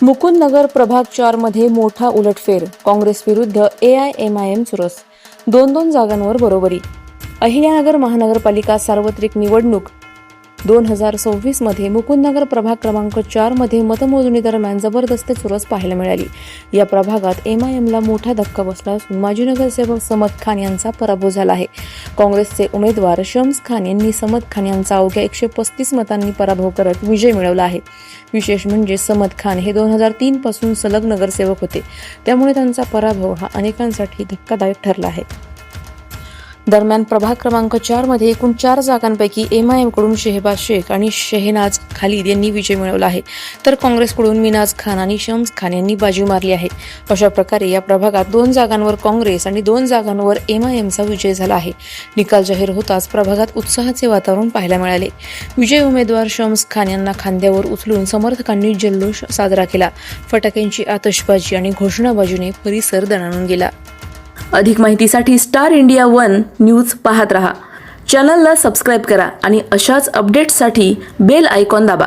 मुकुंदनगर प्रभाग 4 मध्ये मोठा उलटफेर, काँग्रेस विरुद्ध AIMIM चुरस, 2 जागांवर बरोबरी. अहिल्यानगर महानगरपालिका सार्वत्रिक निवडणूक 2026 मध्ये मुकुंदनगर प्रभाग क्रमांक 4 मध्ये मतमोजणी दरम्यान जबरदस्त चुरस पाहायला मिळाली. या प्रभागात MIMला मोठा धक्का बसला असून माजी नगरसेवक समद खान यांचा पराभव झाला आहे. काँग्रेसचे उमेदवार शम्स खान यांनी समद खान यांचा अवघ्या 135 मतांनी पराभव करत विजय मिळवला आहे. विशेष म्हणजे समद खान हे 2003 पासून सलग नगरसेवक होते, त्यामुळे त्यांचा पराभव हा अनेकांसाठी धक्कादायक ठरला आहे. दरम्यान प्रभाग क्रमांक 4 मध्ये एकूण 4 जागांपैकी MIM कडून शेहबाज शेख आणि शेहनाज खालिद यांनी विजय मिळवला आहे, तर काँग्रेसकडून मिनाज खान आणि शम्स खान यांनी बाजी मारली आहे. अशा प्रकारे या प्रभागात 2 जागांवर काँग्रेस आणि 2 जागांवर MIMचा विजय झाला आहे. निकाल जाहीर होताच प्रभागात उत्साहाचे वातावरण पाहायला मिळाले. विजयी उमेदवार शम्स खान यांना खांद्यावर उचलून समर्थकांनी जल्लोष साजरा केला. फटाक्यांची आतषबाजी आणि घोषणाबाजीने परिसर दणाणून गेला. अधिक माहितीसाठी स्टार इंडिया 1 न्यूज पाहत रहा. चॅनलला सबस्क्राईब करा आणि अशाच अपडेट्ससाठी बेल आयकॉन दाबा.